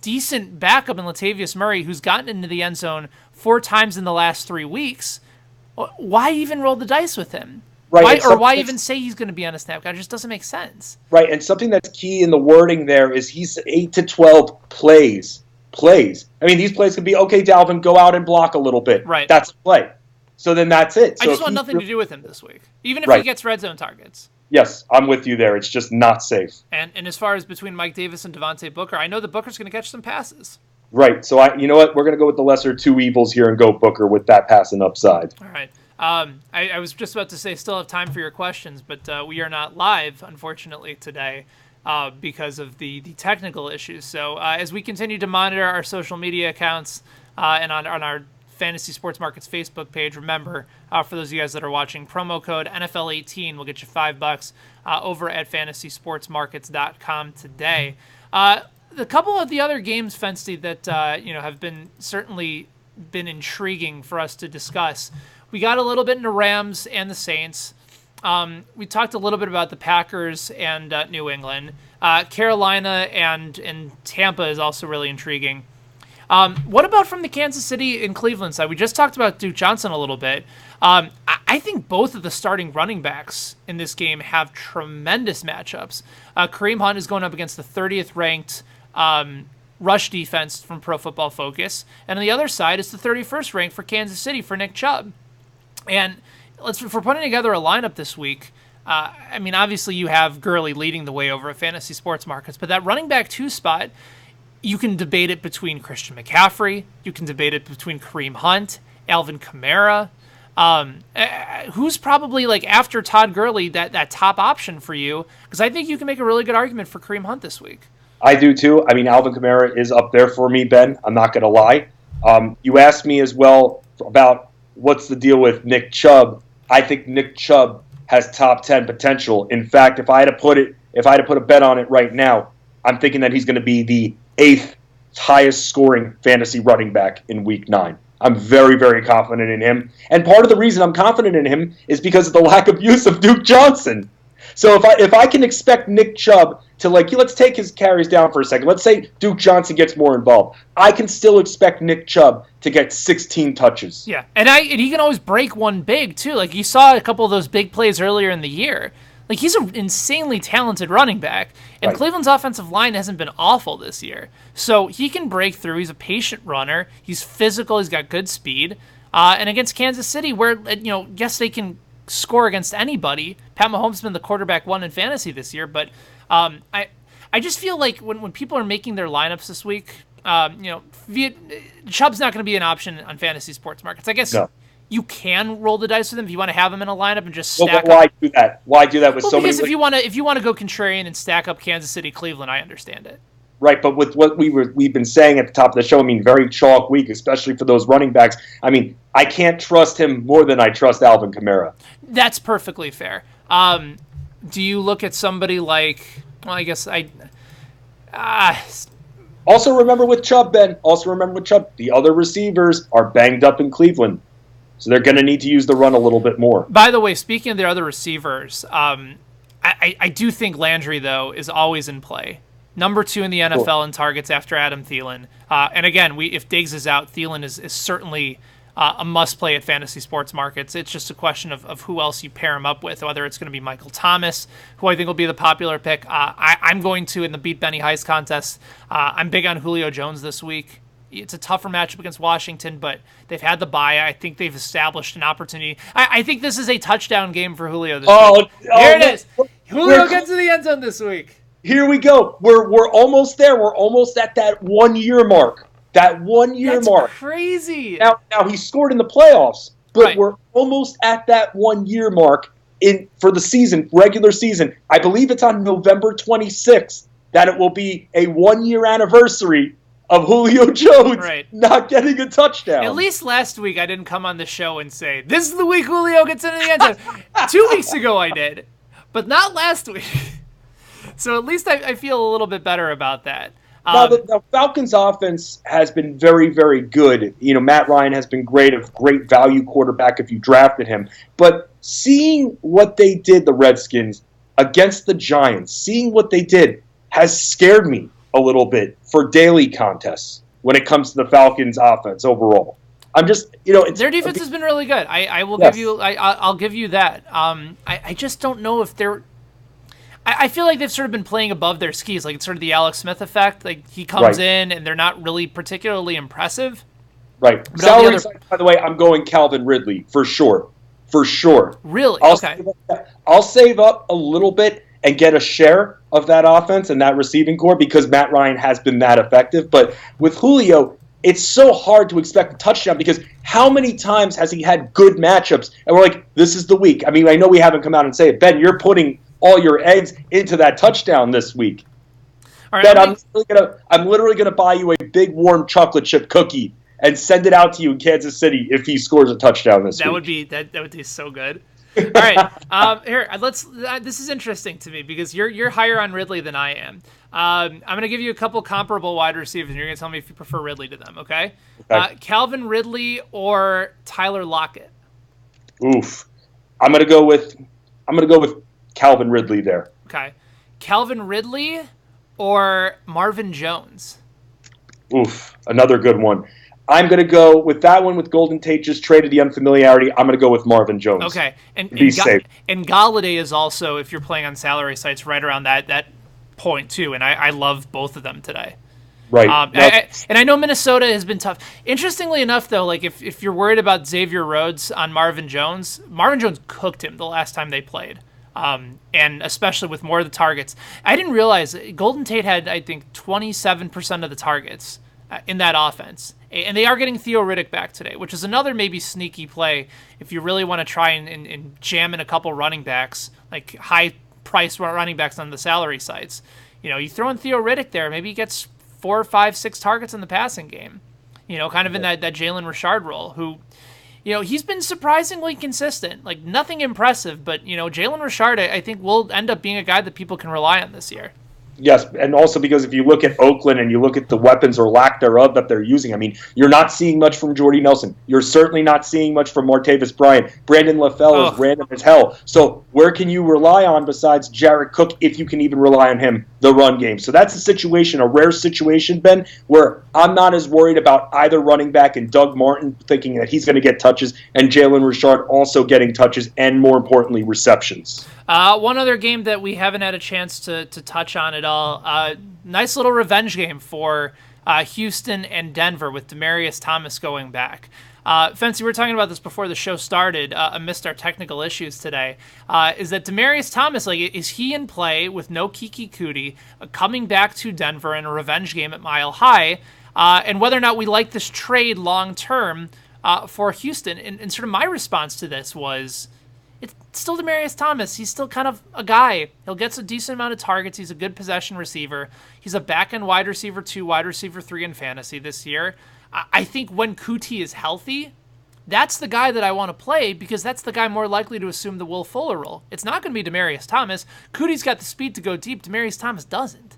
decent backup in Latavius Murray who's gotten into the end zone 4 times in the last 3 weeks? Why even roll the dice with him? Right, why even say he's going to be on a snap count? It just doesn't make sense. Right, and something that's key in the wording there is he's 8 to 12 plays. I mean, these plays could be, okay, Dalvin, go out and block a little bit. Right. That's a play. So then that's it. I so just want nothing to do with him this week, even if he gets red zone targets. Yes, I'm with you there. It's just not safe. And as far as between Mike Davis and Davante Booker, I know that Booker's going to catch some passes. Right, so you know what? We're going to go with the lesser 2 evils here and go Booker with that passing upside. All right. I was just about to say still have time for your questions, but we are not live, unfortunately, today because of the technical issues. So as we continue to monitor our social media accounts and on our Fantasy Sports Markets Facebook page, remember, for those of you guys that are watching, promo code NFL18 will get you $5 over at fantasysportsmarkets.com today. The couple of the other games, Fensty, that have been certainly been intriguing for us to discuss. We got a little bit into Rams and the Saints. We talked a little bit about the Packers and New England. Carolina and Tampa is also really intriguing. What about from the Kansas City and Cleveland side? We just talked about Duke Johnson a little bit. I think both of the starting running backs in this game have tremendous matchups. Kareem Hunt is going up against the 30th ranked rush defense from Pro Football Focus. And on the other side is the 31st ranked for Kansas City for Nick Chubb. And if we're putting together a lineup this week, obviously you have Gurley leading the way over at Fantasy Sports Markets, but that running back 2 spot, you can debate it between Christian McCaffrey, you can debate it between Kareem Hunt, Alvin Kamara. Who's probably, like, after Todd Gurley, that top option for you? Because I think you can make a really good argument for Kareem Hunt this week. I do too. Alvin Kamara is up there for me, Ben. I'm not going to lie. You asked me as well about what's the deal with Nick Chubb. I think Nick Chubb has top 10 potential. In fact, if I had to put a bet on it right now, I'm thinking that he's going to be the 8th highest scoring fantasy running back in Week 9. I'm very, very confident in him. And part of the reason I'm confident in him is because of the lack of use of Duke Johnson. So if I can expect Nick Chubb to, let's take his carries down for a second. Let's say Duke Johnson gets more involved. I can still expect Nick Chubb to get 16 touches. Yeah, and he can always break one big, too. Like, you saw a couple of those big plays earlier in the year. Like, he's an insanely talented running back, and Cleveland's offensive line hasn't been awful this year. So he can break through. He's a patient runner. He's physical. He's got good speed. And against Kansas City, where, yes, they can score against anybody. Pat Mahomes has been the quarterback 1 in fantasy this year, but I just feel like when people are making their lineups this week, Chubb's not going to be an option on Fantasy Sports Markets. I guess you can roll the dice with him if you want to have him in a lineup and just stack why up. do that? Why do that with so many? Because if you want to go contrarian and stack up Kansas City, Cleveland, I understand it. Right, but with what we've been saying at the top of the show, very chalk week, especially for those running backs. I can't trust him more than I trust Alvin Kamara. That's perfectly fair. Do you look at somebody like? Well, I guess I. Also remember with Chubb, Ben. The other receivers are banged up in Cleveland, so they're going to need to use the run a little bit more. By the way, speaking of the other receivers, I do think Landry though is always in play. Number 2 in the NFL in targets after Adam Thielen. And again, if Diggs is out, Thielen is certainly a must-play at fantasy sports markets. It's just a question of who else you pair him up with, whether it's going to be Michael Thomas, who I think will be the popular pick. I'm going to, in the Beat Benny Heist contest, I'm big on Julio Jones this week. It's a tougher matchup against Washington, but they've had the bye. I think they've established an opportunity. I think this is a touchdown game for Julio this week. Here it is. Julio gets to the end zone this week. Here we go. We're almost there. We're almost at that 1 year mark. That 1 year mark. That's crazy. Now he scored in the playoffs, but Right. we're almost at that 1 year mark for the season, regular season. I believe it's on November 26th that it will be a 1 year anniversary of Julio Jones not getting a touchdown. At least last week I didn't come on the show and say, this is the week Julio gets into the end zone. 2 weeks ago I did, but not last week. So at least I feel a little bit better about that. Now, the Falcons offense has been very, very good. You know, Matt Ryan has been great, a great value quarterback if you drafted him. But seeing what they did, the Redskins, against the Giants, seeing what they did has scared me a little bit for daily contests when it comes to the Falcons offense overall. I'm just, their defense has been really good. I will give you, I'll give you that. I just don't know if they're. I feel like they've sort of been playing above their skis, like it's sort of the Alex Smith effect. Like he comes in and they're not really particularly impressive. Right. But salary side, by the way, I'm going Calvin Ridley for sure. For sure. Really? I'll save up a little bit and get a share of that offense and that receiving core because Matt Ryan has been that effective. But with Julio, it's so hard to expect a touchdown because how many times has he had good matchups and we're like, this is the week. I mean, I know we haven't come out and say it. Ben, you're putting all your eggs into that touchdown this week. All right, Ben, I'm literally gonna buy you a big warm chocolate chip cookie and send it out to you in Kansas City if he scores a touchdown this week. That would be so good. All right, here this is interesting to me because you're higher on Ridley than I am. I'm gonna give you a couple comparable wide receivers, and you're gonna tell me if you prefer Ridley to them. Okay. Calvin Ridley or Tyler Lockett. Oof, I'm gonna go with Calvin Ridley there. Okay. Calvin Ridley or Marvin Jones? Oof, another good one. I'm going to go with that one with Golden Tate just traded the unfamiliarity. I'm going to go with Marvin Jones. Okay. And safe. And Galladay is also, if you're playing on salary sites, right around that point too. And I love both of them today. Right. And I know Minnesota has been tough. Interestingly enough, though, like if you're worried about Xavier Rhodes on Marvin Jones cooked him the last time they played. And especially with more of the targets. I didn't realize Golden Tate had, I think, 27% of the targets in that offense. And they are getting Theo Riddick back today, which is another maybe sneaky play if you really want to try and jam in a couple running backs, like high-priced running backs on the salary sites. You throw in Theo Riddick there, maybe he gets 4, 5, 6 targets in the passing game, kind of in that Jalen Richard role, who... he's been surprisingly consistent. Like, nothing impressive, but, Jalen Richard, I think, will end up being a guy that people can rely on this year. Yes, and also because if you look at Oakland and you look at the weapons or lack thereof that they're using, I mean, you're not seeing much from Jordy Nelson. You're certainly not seeing much from Martavis Bryant. Brandon LaFell is random as hell. So where can you rely on besides Jared Cook, if you can even rely on him, the run game? So that's a rare situation, Ben, where I'm not as worried about either running back and Doug Martin thinking that he's going to get touches and Jalen Richard also getting touches and, more importantly, receptions. One other game that we haven't had a chance to touch on at all. Nice little revenge game for Houston and Denver with Demaryius Thomas going back. Fancy, we were talking about this before the show started amidst our technical issues today. Is that Demaryius Thomas, is he in play with no Kiki Kuti coming back to Denver in a revenge game at Mile High? And whether or not we like this trade long term for Houston. And sort of my response to this was... It's still Demaryius Thomas. He's still kind of a guy. He'll get a decent amount of targets. He's a good possession receiver. He's a back-end wide receiver 2, wide receiver 3 in fantasy this year. I think when Kuti is healthy, that's the guy that I want to play because that's the guy more likely to assume the Will Fuller role. It's not going to be Demaryius Thomas. Kuti's got the speed to go deep. Demaryius Thomas doesn't.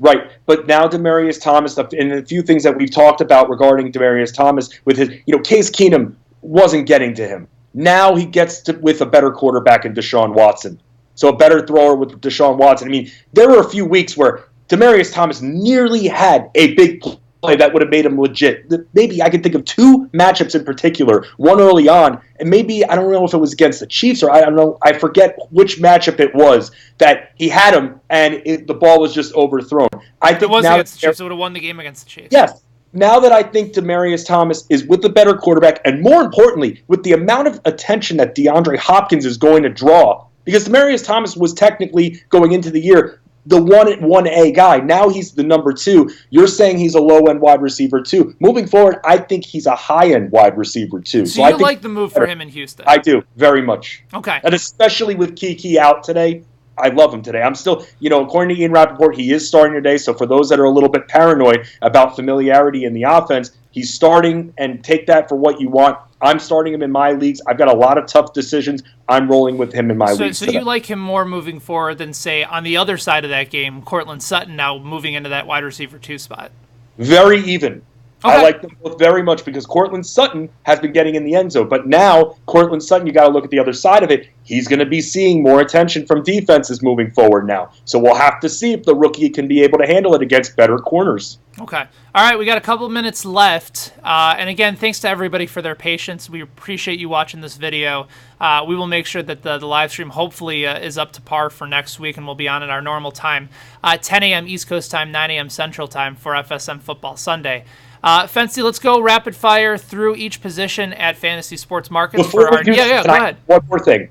Right, but now Demaryius Thomas, and a few things that we've talked about regarding Demaryius Thomas with his, Case Keenum wasn't getting to him. Now he gets with a better quarterback in Deshaun Watson. So a better thrower with Deshaun Watson. I mean, there were a few weeks where Demaryius Thomas nearly had a big play that would have made him legit. Maybe I can think of two matchups in particular, one early on, and maybe, I don't know if it was against the Chiefs or I don't know, I forget which matchup it was, that he had him and the ball was just overthrown. I think it was now against the Chiefs. It would have won the game against the Chiefs. Yes. Now that I think Demaryius Thomas is with the better quarterback, and more importantly, with the amount of attention that DeAndre Hopkins is going to draw, because Demaryius Thomas was technically going into the year the 1A guy. Now he's the number 2. You're saying he's a low-end wide receiver, too. Moving forward, I think he's a high-end wide receiver, too. So you like the move for him in Houston? I do, very much. Okay. And especially with Kiki out today, I love him today. I'm still, according to Ian Rappaport, he is starting today. So for those that are a little bit paranoid about familiarity in the offense, he's starting, and take that for what you want. I'm starting him in my leagues. I've got a lot of tough decisions. I'm rolling with him in my leagues. So you like him more moving forward than, say, on the other side of that game, Courtland Sutton now moving into that wide receiver 2 spot? Very even. Okay. I like them both very much because Courtland Sutton has been getting in the end zone. But now, Courtland Sutton, you got to look at the other side of it. He's going to be seeing more attention from defenses moving forward now. So we'll have to see if the rookie can be able to handle it against better corners. Okay. All right, we got a couple of minutes left. And again, thanks to everybody for their patience. We appreciate you watching this video. We will make sure that the live stream hopefully is up to par for next week, and we'll be on at our normal time, 10 a.m. East Coast time, 9 a.m. Central time for FSM Football Sunday. Fency, let's go rapid fire through each position at Fantasy Sports Markets. Go ahead. One more thing.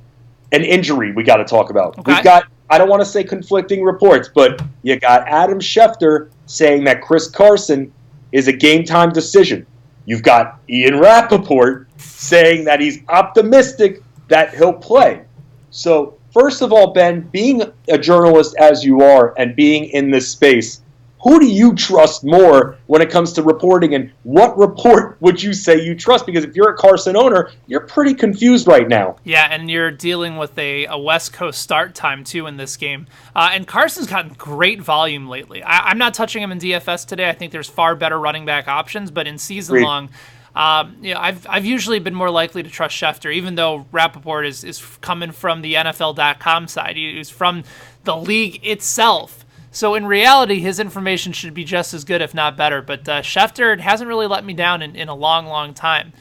An injury we got to talk about. Okay. We've got, I don't want to say conflicting reports, but you got Adam Schefter saying that Chris Carson is a game-time decision. You've got Ian Rappaport saying that he's optimistic that he'll play. So, first of all, Ben, being a journalist as you are and being in this space, who do you trust more when it comes to reporting, and what report would you say you trust? Because if you're a Carson owner, you're pretty confused right now. Yeah, and you're dealing with a West Coast start time, too, in this game. And Carson's gotten great volume lately. I'm not touching him in DFS today. I think there's far better running back options, but in season long, I've usually been more likely to trust Schefter, even though Rappaport is coming from the NFL.com side. He's from the league itself. So in reality, his information should be just as good, if not better. But Schefter hasn't really let me down in a long, long time.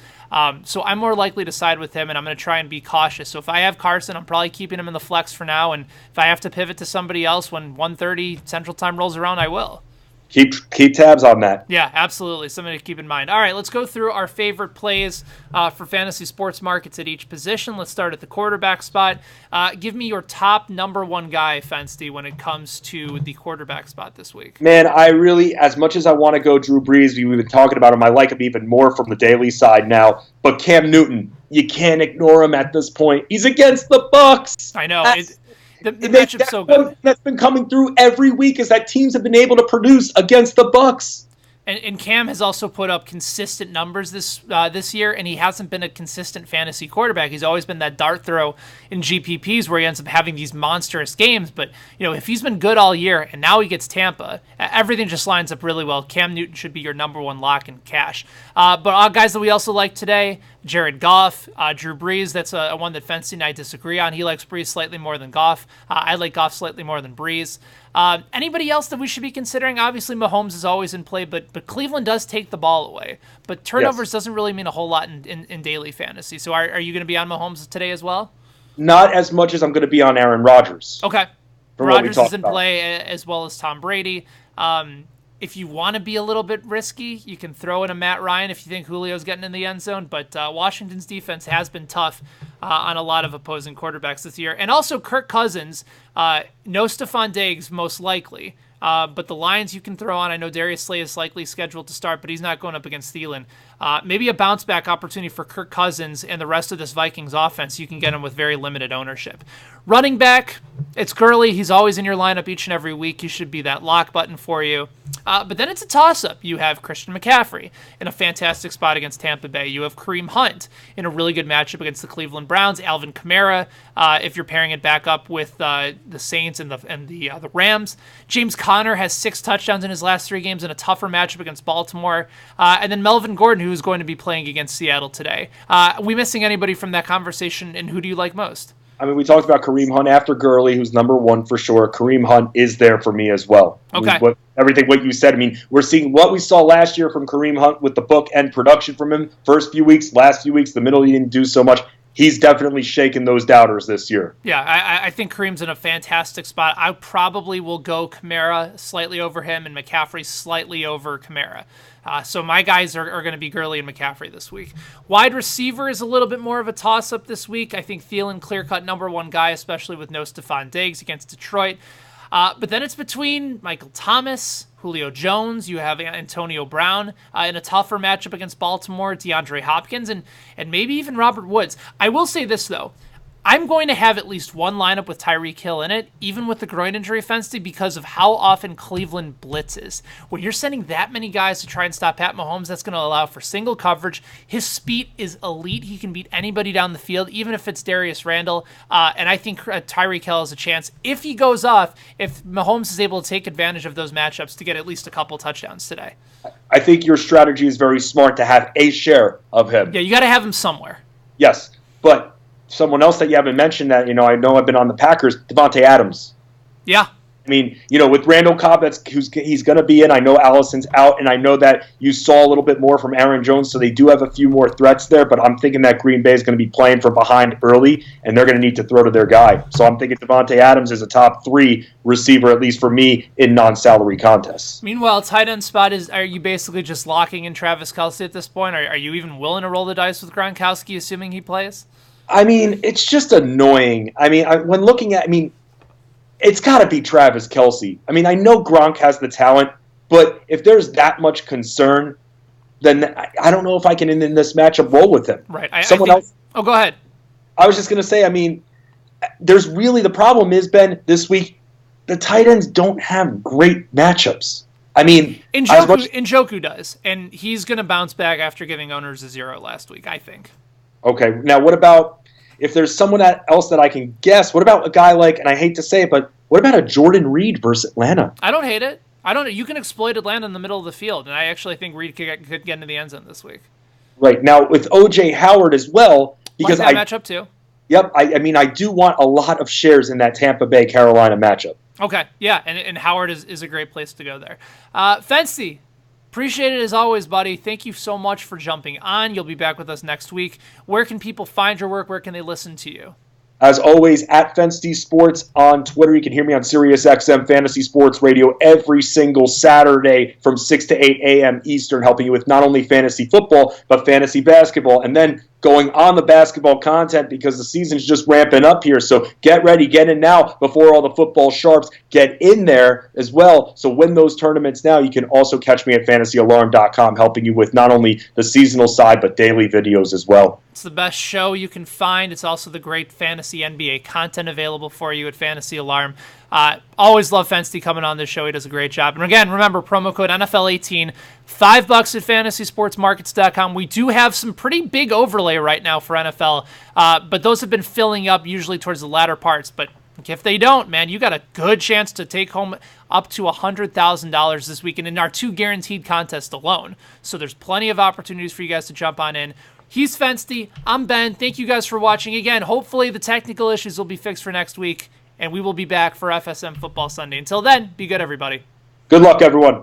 So I'm more likely to side with him, and I'm going to try and be cautious. So if I have Carson, I'm probably keeping him in the flex for now. And if I have to pivot to somebody else when 1:30 Central Time rolls around, I will. Keep tabs on that. Yeah, absolutely. Something to keep in mind. All right, let's go through our favorite plays for fantasy sports markets at each position. Let's start at the quarterback spot. Give me your top number 1 guy, Fensty, when it comes to the quarterback spot this week. Man, I really, as much as I want to go Drew Brees, we've been talking about him, I like him even more from the daily side now. But Cam Newton, you can't ignore him at this point. He's against the Bucs. I know. The matchup's so good. That's been coming through every week is that teams have been able to produce against the Bucs. And Cam has also put up consistent numbers this year, and he hasn't been a consistent fantasy quarterback. He's always been that dart throw in GPPs where he ends up having these monstrous games. But if he's been good all year and now he gets Tampa, everything just lines up really well. Cam Newton should be your number 1 lock in cash. But guys that we also like today, Jared Goff, Drew Brees. That's a one that Fency and I disagree on. He likes Brees slightly more than Goff. I like Goff slightly more than Brees. Anybody else that we should be considering? Obviously, Mahomes is always in play, but Cleveland does take the ball away. But turnovers doesn't really mean a whole lot in daily fantasy. So are you going to be on Mahomes today as well? Not as much as I'm going to be on Aaron Rodgers. Okay. Rodgers is in play as well as Tom Brady. If you want to be a little bit risky, you can throw in a Matt Ryan if you think Julio's getting in the end zone. But Washington's defense has been tough on a lot of opposing quarterbacks this year. And also Kirk Cousins, no Stephon Diggs most likely. But the Lions you can throw on. I know Darius Slay is likely scheduled to start, but he's not going up against Thielen. Maybe a bounce-back opportunity for Kirk Cousins and the rest of this Vikings offense. You can get him with very limited ownership. Running back, it's Gurley. He's always in your lineup each and every week. He should be that lock button for you. But then it's a toss-up. You have Christian McCaffrey in a fantastic spot against Tampa Bay. You have Kareem Hunt in a really good matchup against the Cleveland Browns. Alvin Kamara, if you're pairing it back up with the Saints and the Rams. James Conner has 6 touchdowns in his last 3 games in a tougher matchup against Baltimore. And then Melvin Gordon, who's going to be playing against Seattle today. We missing anybody from that conversation, and who do you like most? I mean, we talked about Kareem Hunt after Gurley, who's number one for sure. Kareem Hunt is there for me as well. Okay. I mean, what you said. I mean, we're seeing what we saw last year from Kareem Hunt with the book and production from him. First few weeks, last few weeks, the middle he didn't do so much. He's definitely shaken those doubters this year. Yeah, I think Kareem's in a fantastic spot. I probably will go Kamara slightly over him and McCaffrey slightly over Kamara. So my guys are going to be Gurley and McCaffrey this week. Wide receiver is a little bit more of a toss-up this week. I think Thielen, clear-cut number one guy, especially with no Stephon Diggs against Detroit. But then it's between Michael Thomas, Julio Jones, you have Antonio Brown in a tougher matchup against Baltimore, DeAndre Hopkins, and maybe even Robert Woods. I will say this, though. I'm going to have at least one lineup with Tyreek Hill in it, even with the groin injury, Fensty, because of how often Cleveland blitzes. When you're sending that many guys to try and stop Pat Mahomes, that's going to allow for single coverage. His speed is elite. He can beat anybody down the field, even if it's Darius Randall. And I think Tyreek Hill has a chance, if he goes off, if Mahomes is able to take advantage of those matchups, to get at least a couple touchdowns today. I think your strategy is very smart to have a share of him. Yeah, you got to have him somewhere. Yes, but someone else that you haven't mentioned that, I know I've been on the Packers, Davante Adams. Yeah. I mean, with Randall Cobb, he's going to be in. I know Allison's out, and I know that you saw a little bit more from Aaron Jones, so they do have a few more threats there, but I'm thinking that Green Bay is going to be playing from behind early, and they're going to need to throw to their guy. So I'm thinking Davante Adams is a top 3 receiver, at least for me, in non-salary contests. Meanwhile, tight end spot are you basically just locking in Travis Kelce at this point? Are you even willing to roll the dice with Gronkowski, assuming he plays? I mean, it's just annoying. I mean, when looking at, it's got to be Travis Kelce. I mean, I know Gronk has the talent, but if there's that much concern, then I don't know if I can, in this matchup, roll with him. Right. Else. Oh, go ahead. I was just going to say, there's really, the problem is, Ben, this week, the tight ends don't have great matchups. Njoku does, and he's going to bounce back after giving owners a 0 last week, I think. Okay, now what about, if there's someone else that I can guess, what about a guy like, and I hate to say it, but what about a Jordan Reed versus Atlanta? I don't hate it. You can exploit Atlanta in the middle of the field, and I actually think Reed could get into the end zone this week. Right, now with O.J. Howard as well, because that matchup too. Yep, I do want a lot of shares in that Tampa Bay-Carolina matchup. Okay, yeah, and Howard is a great place to go there. Fensty, appreciate it as always, buddy. Thank you so much for jumping on. You'll be back with us next week. Where can people find your work? Where can they listen to you? As always, at Fensty Sports on Twitter. You can hear me on SiriusXM Fantasy Sports Radio every single Saturday from 6 to 8 a.m. Eastern, helping you with not only fantasy football, but fantasy basketball. And then going on the basketball content because the season's just ramping up here. So get ready, get in now before all the football sharps get in there as well. So win those tournaments now. You can also catch me at fantasyalarm.com, helping you with not only the seasonal side, but daily videos as well. It's the best show you can find. It's also the great fantasy NBA content available for you at Fantasy Alarm. Always love Fensty coming on this show. He does a great job. And again, remember, promo code NFL18, $5 at fantasysportsmarkets.com. We do have some pretty big overlay right now for NFL, but those have been filling up usually towards the latter parts. But if they don't, man, you got a good chance to take home up to $100,000 this weekend in our 2 guaranteed contests alone. So there's plenty of opportunities for you guys to jump on in. He's Fensty. I'm Ben. Thank you guys for watching. Again, hopefully the technical issues will be fixed for next week, and we will be back for FSM Football Sunday. Until then, be good, everybody. Good luck, everyone.